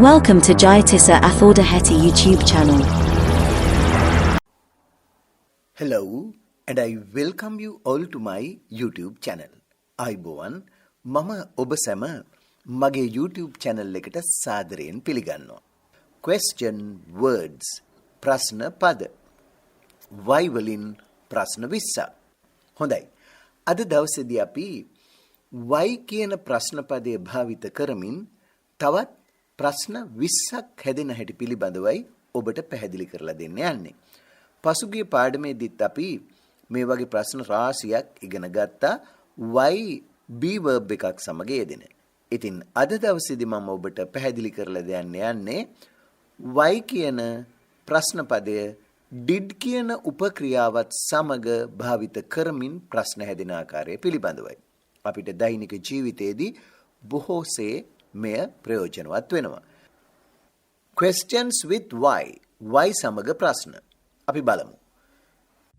Welcome to Jayatissa Athoda Hetty YouTube channel. Hello and I welcome you all to my YouTube channel. අයිබෝවන් මම ඔබ සැම මගේ YouTube channel එකට සාදරයෙන් පිළිගන්නවා. Question words ප්‍රශ්න පද why වලින් ප්‍රශ්න 20. හොඳයි. අද දවසේදී අපි why කියන ප්‍රශ්න පදයේ භාවිත කරමින් තවත් ප්‍රශ්න 20ක් හැදෙන හැටි පිළිබඳවයි ඔබට පැහැදිලි කරලා දෙන්න යන්නේ. පසුගිය පාඩමේදීත් අපි මේ වගේ ප්‍රශ්න රාශියක් ඉගෙන ගත්තා why be verb එකක් සමග යෙදෙන. ඉතින් අද දවසේදී මම ඔබට පැහැදිලි කරලා දෙන්න යන්නේ why කියන ප්‍රශ්න පදය did කියන උපක්‍රියාවත් සමග භාවිත කරමින් ප්‍රශ්න හැදෙන ආකාරය පිළිබඳවයි. අපිට දෛනික ජීවිතයේදී බොහෝසේ මෙය ප්‍රයෝජනවත් වෙනවා. Questions with why සමග ප්‍රශ්න. අපි බලමු.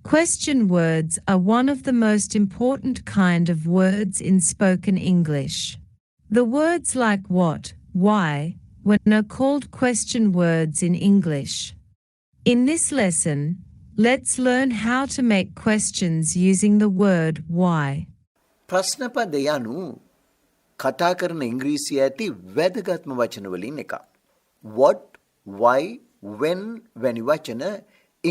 Question words are one of the most important kind of words in spoken English. The words like what, why, when are called question words in English. In this lesson, let's learn how to make questions using the word why. ප්‍රශ්න පද යනු කතා කරන ඉංග්‍රීසිය ඇති වැදගත්ම වචන වලින් එකක්. What, why, when වැනි වචන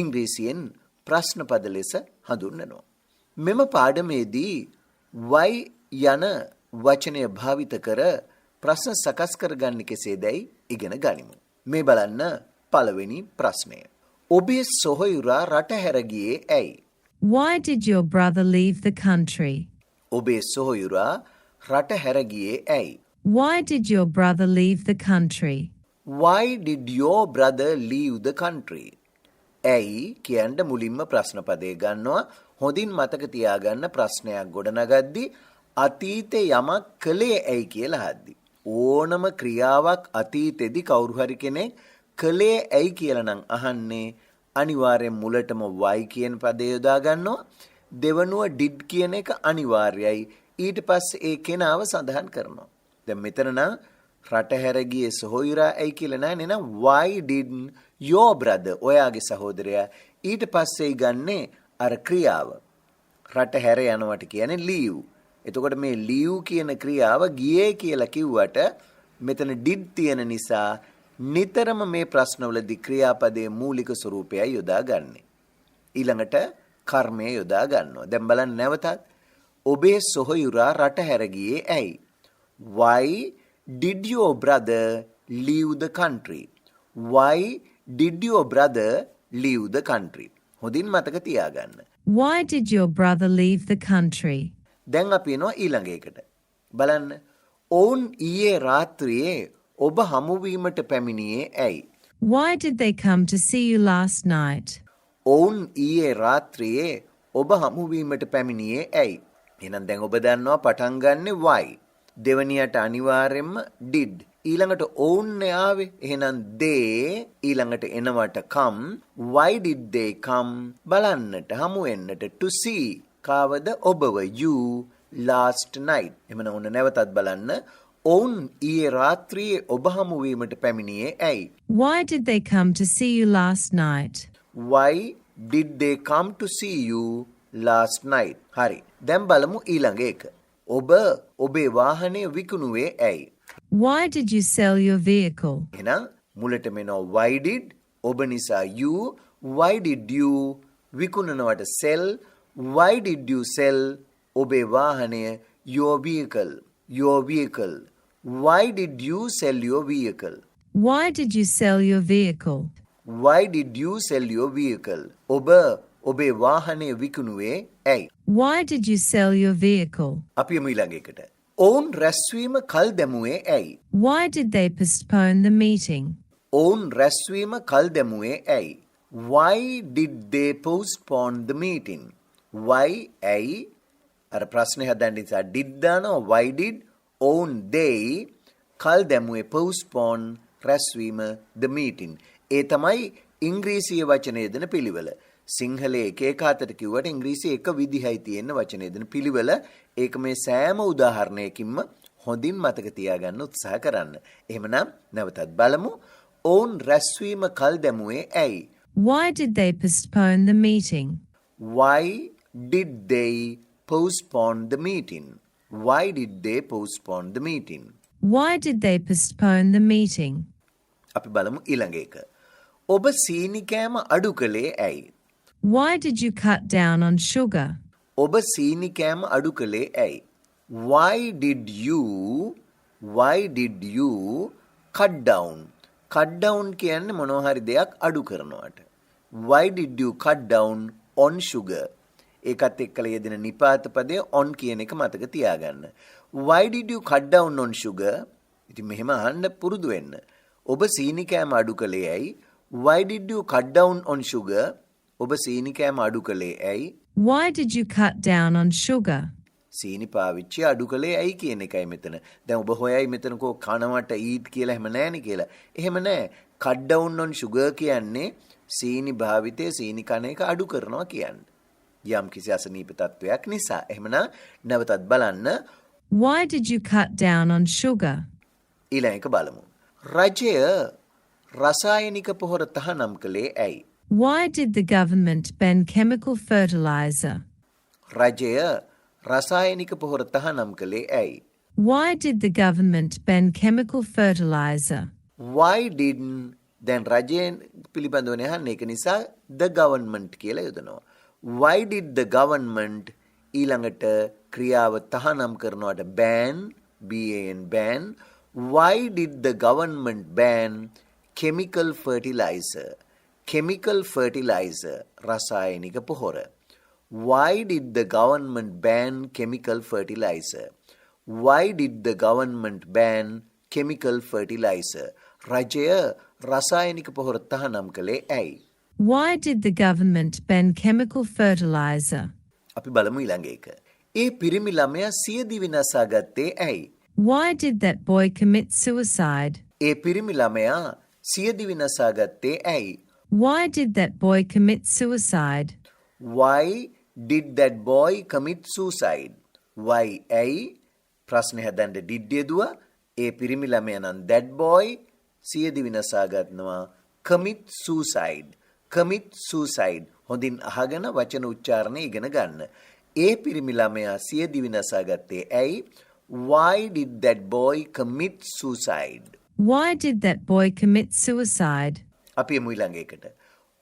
ඉංග්‍රීසියෙන් ප්‍රශ්න පද ලෙස හඳුන්වනවා. මෙම පාඩමේදී why යන වචනය භාවිත කර ප්‍රශ්න සකස් කරගන්නේ කෙසේදයි ඉගෙන ගනිමු. මේ බලන්න පළවෙනි ප්‍රශ්නය. ඔබේ සොහොයුරා රට හැර ගියේ ඇයි? Why did your brother leave the country? ඔබේ සොහොයුරා රට හැර ගියේ ඇයි? Why did your brother leave the country? Why did your brother leave the country? ඇයි කියන්න මුලින්ම ප්‍රශ්න පදේ ගන්නවා. හොඳින් මතක තියාගන්න ප්‍රශ්නයක් ගොඩනගද්දී අතීතේ යමක් කළේ ඇයි කියලා අහද්දි. ඕනම ක්‍රියාවක් අතීතෙදි කවුරු හරි කෙනෙක් කළේ ඇයි කියලා නම් අහන්නේ අනිවාර්යෙන් මුලටම why කියන පදේ යොදා ගන්නවා. දෙවනුව did කියන එක අනිවාර්යයි. ඊට පස්සේ ඒ කෙනාව සඳහන් කරනවා. දැන් මෙතන නම් රට හැර ගියේ සොහොයුරා ඇයි කියලා නෑ නේද? Why did your brother ඔයාගේ සහෝදරයා ඊට පස්සේ ගන්නේ අර ක්‍රියාව. රට හැර යනවට කියන්නේ leave. එතකොට මේ leave කියන ක්‍රියාව ගියේ කියලා කිව්වට මෙතන did තියෙන නිසා නිතරම මේ ප්‍රශ්නවලදී ක්‍රියාපදයේ මූලික ස්වරූපයයි යොදා ගන්නෙ. ඊළඟට කර්මය යොදා ගන්නවා. දැන් බලන්න නැවතත් ඔබේ සොහොයුරා රට හැර ගියේ ඇයි? Why did your brother leave the country? Why did your brother leave the country? හොඳින් මතක තියාගන්න. Why did your brother leave the country? දැන් අපි එනවා ඊළඟ එකට. බලන්න. ඔවුන් ඊයේ රාත්‍රියේ ඔබ හමු වීමට පැමිණියේ ඇයි? Why did they come to see you last night? ඔවුන් ඊයේ රාත්‍රියේ ඔබ හමු වීමට පැමිණියේ ඇයි? එහෙනම් දැන් ඔබ දන්නවා පටන් ගන්නෙ why. දෙවනියට අනිවාර්යෙන්ම did. ඊළඟට ඔවුන් ආවේ. එහෙනම් they ඊළඟට එනවට come. Why did they come? බලන්නට හමු වෙන්නට to see. කාවද? ඔබව you last night. එමන උන නැවතත් බලන්න. ඔවුන් ඊයේ රාත්‍රියේ ඔබ හමු වීමට පැමිණියේ ඇයි? Why did they come to see you last night? Why did they come to see you last night? හරි. දැන් බලමු ඊළඟ එක. ඔබ ඔබේ වාහනය විකුණුවේ ඇයි? Why did you sell your vehicle? එහෙනම් මුලට මෙනවා why did ඔබ නිසා you. Why did you විකුණනවට sell. Why did you sell ඔබේ වාහනය your vehicle. Your vehicle. Why did you sell your vehicle? Why did you sell your vehicle? Why did you sell your vehicle? ඔබ ඔබේ වාහනය විකුණුවේ ඇයි? Why did you sell your vehicle? අපි යමු ඊළඟ එකට. ඔවුන් රැස්වීම කල් දැමුවේ ඇයි? Why did they postpone the meeting? ඔවුන් රැස්වීම කල් දැමුවේ ඇයි? Why did they postpone the meeting? Why ඇයි? අර ප්‍රශ්නේ හදන්න නිසා did දානවා. Why did ඔවුන් they කල් දැමුවේ postpone රැස්වීම the meeting. ඒ තමයි ඉංග්‍රීසියේ වචන යෙදෙන පිළිවෙල. සිංහලයේ එක එක අතට කිව්වට ඉංග්‍රීසියේ එක විදිහයි තියෙන වචන යෙදෙන පිළිවෙල. ඒක මේ සෑම උදාහරණයකින්ම හොඳින් මතක තියාගන්න උත්සාහ කරන්න. එහෙමනම් නැවතත් බලමු. ඔවුන් රැස්වීම කල් දැමුවේ ඇයි? Why did they postpone the meeting? Why did they postpone the meeting? Why did they postpone the meeting? Why did they postpone the meeting? අපි බලමු ඊළඟ එක. ඔබ සීනි කෑම අඩු කළේ ඇයි? Why did you cut down on sugar? ඔබ සීනි කෑම අඩු කළේ ඇයි? Why did you cut down? Cut down කියන්නේ මොනවා හරි දෙයක් අඩු කරනවට. Why did you cut down on sugar? ඒකත් එක්කලා යෙදෙන නිපාත පදය on කියන එක මතක තියාගන්න. Why did you cut down on sugar? ඉතින් මෙහෙම අහන්න පුරුදු වෙන්න. ඔබ සීනි කෑම අඩු කළේ ඇයි? Why did you cut down on sugar? ඔබ සීනි කෑම අඩු කළේ ඇයි? Why did you cut down on sugar? සීනි පාවිච්චි අඩු කළේ ඇයි කියන එකයි මෙතන. දැන් ඔබ හොයයි මෙතන කෝ කනවට eat කියලා එහෙම නැහැනේ කියලා. එහෙම නැහැ. cut down on sugar කියන්නේ සීනි භාවිතය සීනි කන එක අඩු කරනවා කියන්නේ. යම් කිසි අසනීප තත්වයක් නිසා. එහෙමනම් නැවතත් බලන්න. Why did you cut down on sugar? ඊළඟ එක බලමු. රජය රසායනික පොහොර තහනම් කළේ ඇයි? Why did the government ban chemical fertilizer? රජය රසායනික පොහොර තහනම් කළේ ඇයි? Why did the government ban chemical fertilizer? Why didn't දැන් රජයෙන් පිළිබඳව නහන්නේ ඒක නිසා the government කියලා යොදනවා. Why did the government ඊළඟට ක්‍රියාව තහනම් කරනවට ban ban why did the government ban chemical fertilizer? Chemical fertilizer රසායනික පොහොර. Why did the government ban chemical fertilizer? Why did the government ban chemical fertilizer? රජය රසායනික පොහොර තහනම් කළේ ඇයි? Why did the government ban chemical fertilizer? අපි බලමු ඊළඟ එක. ඒ පිරිමි ළමයා සියදිවි නසා ගත්තේ ඇයි? Why did that boy commit suicide? ඒ පිරිමි ළමයා සියදිවි නසා ගත්තේ ඇයි? Why did that boy commit suicide? Why did that boy commit suicide? Why ඇයි? ප්‍රශ්නේ හදන්න did යෙදුවා. ඒ පිරිමි ළමයා නම් that boy සියදිවි නසා ගන්නවා. commit suicide. commit suicide. හොඳින් අහගෙන වචන උච්චාරණය ඉගෙන ගන්න. ඒ පිරිමි ළමයා සියදිවි නසා ගත්තේ ඇයි? Why did that boy commit suicide? Why did that boy commit suicide? අපි එමු ඊළඟ එකට.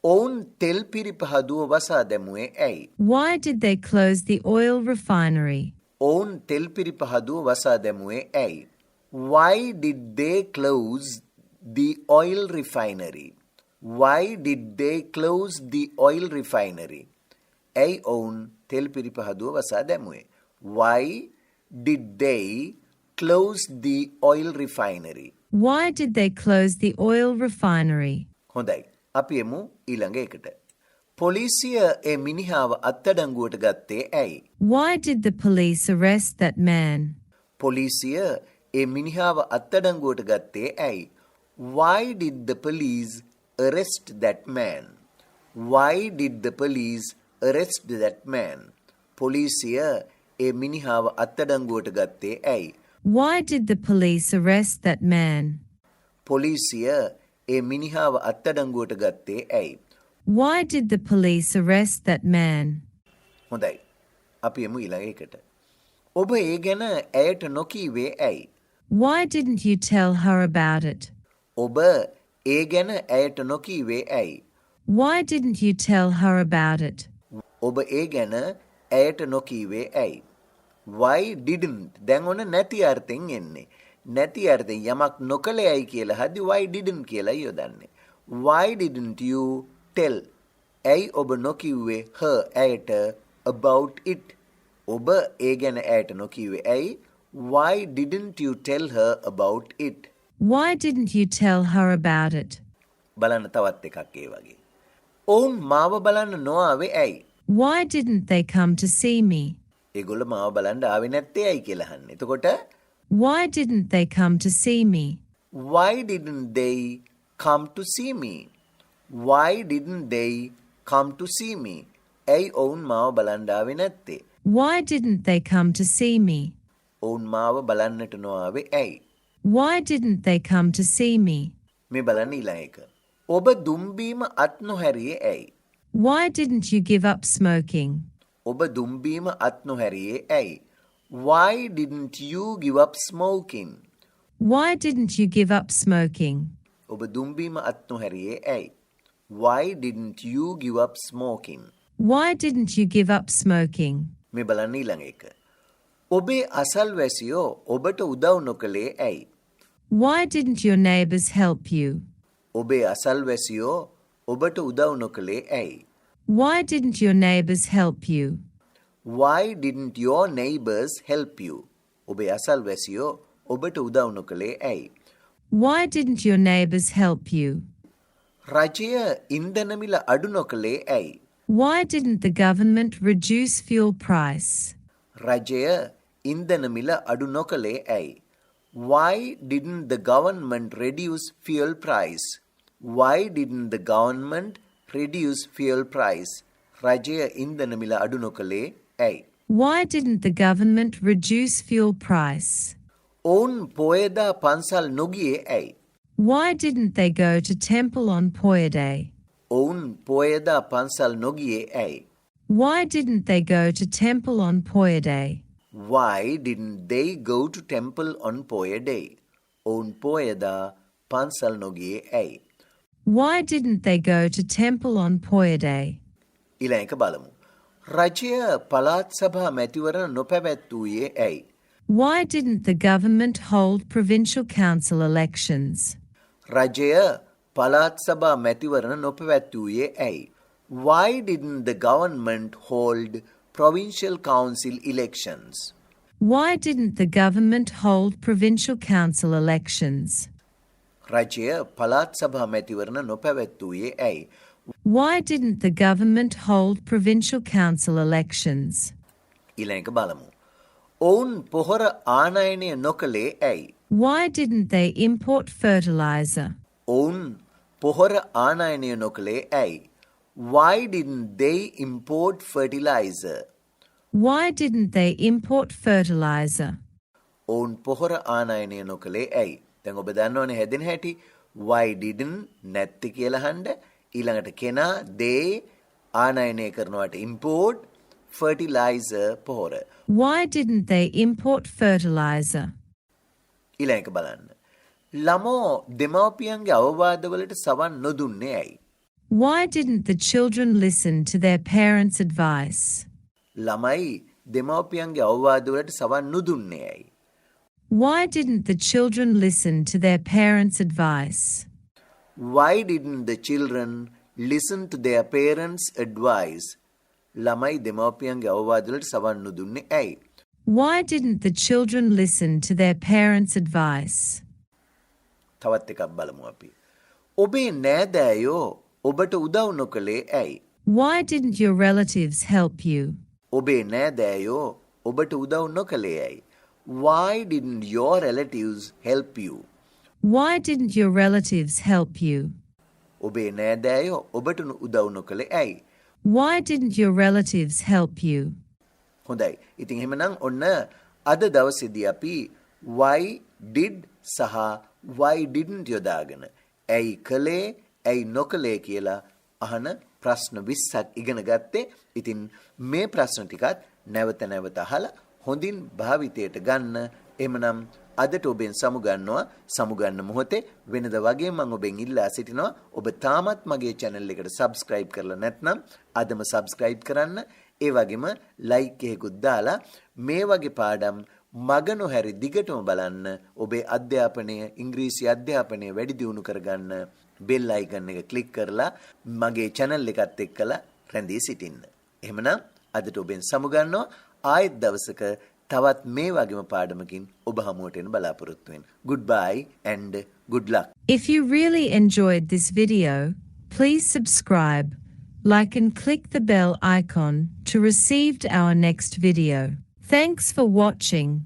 ඔවුන් තෙල් පිරිපහදුව වසා දැමුවේ ඇයි? Why did they close the oil refinery? ඔවුන් තෙල් පිරිපහදුව වසා දැමුවේ ඇයි? Why did they close the oil refinery? Why did they close the oil refinery? ඇයි ඔවුන් තෙල් පිරිපහදුව වසා දැමුවේ? Why did they close the oil refinery? Why did they close the oil refinery? හොඳයි. අපි එමු ඊළඟ එකට. පොලිසිය ඒ මිනිහාව අත්අඩංගුවට ගත්තේ ඇයි? Why did the police arrest that man? පොලිසිය ඒ මිනිහාව අත්අඩංගුවට ගත්තේ ඇයි? Why did the police arrest that man? Why did the police arrest that man? පොලිසිය ඒ මිනිහාව අත්අඩංගුවට ගත්තේ ඇයි? Why did the police arrest that man? පොලිසිය ඒ මිනිහාව අත්අඩංගුවට ගත්තේ ඇයි? Why did the police arrest that man? හොඳයි. අපි එමු ඊළඟ එකට. ඔබ ඒ ගැන ඇයට නොකීවේ ඇයි? Why didn't you tell her about it? ඔබ ඒ ගැන ඇයට නොකීවේ ඇයි? Why didn't you tell her about it? ඔබ ඒ ගැන ඇයට නොකීවේ ඇයි? Why didn't දැන් ඔන්න නැති අර්ථයෙන් එන්නේ. නැති අර්ථයෙන් යමක් නොකළ ඇයි කියලා හදි why didn't කියලා යොදන්නේ. Why didn't you tell? ඇයි ඔබ නොකිව්වේ her ඇයට about it? ඔබ ඒ ගැන ඇයට නොකිව්වේ ඇයි? Why didn't you tell her about it? Why didn't you tell her about it? බලන්න තවත් එකක් ඒ වගේ. ඔවුන් මාව බලන්න නොආවේ ඇයි? Why didn't they come to see me? ඒගොල්ලෝ මාව බලන්න ආවේ නැත්තේ ඇයි කියලා අහන්නේ. එතකොට Why didn't they come to see me? why didn't they come to see me? Why didn't they come to see me? ඇයි ඔවුන් මාව බලන්න ආවේ නැත්තේ? Why didn't they come to see me? ඔවුන් මාව බලන්නට නොආවේ ඇයි? Why didn't they come to see me? මේ බලන්න ඊළඟ එක. ඔබ දුම්බීම අත් නොහැරියේ ඇයි? Why didn't you give up smoking? ඔබ දුම්බීම අත් නොහැරියේ ඇයි? Why didn't you give up smoking? Why didn't you give up smoking? ඔබ දුම්බීම අත් නොහැරියේ ඇයි? Why didn't you give up smoking? Why didn't you give up smoking? මේ බලන්න ඊළඟ එක. ඔබේ අසල්වැසියෝ ඔබට උදව් නොකළේ ඇයි? Why didn't your neighbors help you? ඔබේ අසල්වැසියෝ ඔබට උදව් නොකළේ ඇයි? Why didn't your neighbors help you? Why didn't your neighbors help you? ඔබේ අසල්වැසියෝ ඔබට උදව් නොකළේ ඇයි? Why didn't your neighbors help you? රජය ඉන්ධන මිල අඩු නොකළේ ඇයි? Why didn't the government reduce fuel price? රජය ඉන්ධන මිල අඩු නොකළේ ඇයි? Why didn't the government reduce fuel price? Why didn't the government reduce fuel price? රජය ඉන්ධන මිල අඩු නොකළේ ඇයි? Why didn't the government reduce fuel price? ඔවුන් පෝයදා පන්සල් නොගියේ ඇයි? Why didn't they go to temple on Poya Day? ඔවුන් පෝයදා පන්සල් නොගියේ ඇයි? Why didn't they go to temple on Poya Day? Why didn't they go to temple on Poya Day? ඔවුන් පෝයදා පන්සල් නොගියේ ඇයි? Why didn't they go to temple on Poya Day? ඊළඟ එක බලමු. රජය පළාත් සභා මැතිවරණ නොපැවැත්වුවේ ඇයි? Why didn't the government hold provincial council elections? රජය පළාත් සභා මැතිවරණ නොපැවැත්වුවේ ඇයි? Why didn't the government hold provincial council elections? Why didn't the government hold provincial council elections? රජය පළාත් සභා මැතිවරණ නොපැවැත්වුවේ ඇයි? Why didn't the government hold provincial council elections? ඊළඟ එක බලමු. ඔවුන් පොහොර ආනයනය නොකළේ ඇයි? Why didn't they import fertilizer? ඔවුන් පොහොර ආනයනය නොකළේ ඇයි? Why didn't they import fertilizer? Why didn't they import fertilizer? ඔවුන් පොහොර ආනයනය නොකළේ ඇයි? දැන් ඔබ දන්නවනේ හැදෙන හැටි. Why didn't නැත්ති කියලා අහන්න. ඊළඟට කෙනා they ආනයනය කරනවට import fertilizer පොහොර. Why didn't they import fertilizer? ඊළඟ එක බලන්න. ළමෝ දෙමව්පියන්ගේ අවවාදවලට සවන් නොදුන්නේ ඇයි? Why didn't the children listen to their parents' advice? ළමයි දෙමව්පියන්ගේ අවවාදවලට සවන් නොදුන්නේ ඇයි? Why didn't the children listen to their parents' advice? Why didn't the children listen to their parents' advice? ළමයි දෙමව්පියන්ගේ අවවාදවලට සවන් නොදුන්නේ ඇයි? Why didn't the children listen to their parents' advice? තවත් එකක් බලමු අපි. ඔබේ නෑදෑයෝ ඔබට උදව් නොකළේ ඇයි? Why didn't your relatives help you? ඔබේ නෑදෑයෝ ඔබට උදව් නොකළේ ඇයි? Why didn't your relatives help you? Why didn't your relatives help you? ඔබේ නෑදෑයෝ ඔබට උදව් නොකළේ ඇයි? Why didn't your relatives help you? හොඳයි. ඉතින් එහෙමනම් ඔන්න අද දවසේදී අපි why did සහ why didn't යොදාගෙන ඇයි කළේ ඇයි නොකළේ කියලා අහන ප්‍රශ්න 20ක් ඉගෙන ගත්තේ. ඉතින් මේ ප්‍රශ්න ටිකත් නැවත නැවත අහලා හොඳින් භාවිතයට ගන්න. එහෙමනම් අදට ඔබෙන් සමුගන්න මොහොතේ වෙනද වගේ මම ඔබෙන් ඉල්ලා සිටිනවා ඔබ තාමත් මගේ channel එකට subscribe කරලා නැත්නම් අදම subscribe කරන්න. ඒ වගේම like එකකුත් දාලා මේ වගේ පාඩම් මග නොහැරි දිගටම බලන්න. ඔබේ අධ්‍යාපනය ඉංග්‍රීසි අධ්‍යාපනය වැඩි දියුණු කරගන්න bell icon එක click කරලා මගේ channel එකත් එක්කලා රැඳී සිටින්න. එහෙමනම් අදට ඔබෙන් සමුගන්නවා. ආයෙත් දවසක තවත් මේ වගේම පාඩමකින් ඔබ හමුවට එන්න බලාපොරොත්තු වෙන්න. Goodbye and good luck. If you really enjoyed this video, please subscribe, like and click the bell icon to receive our next video. Thanks for watching.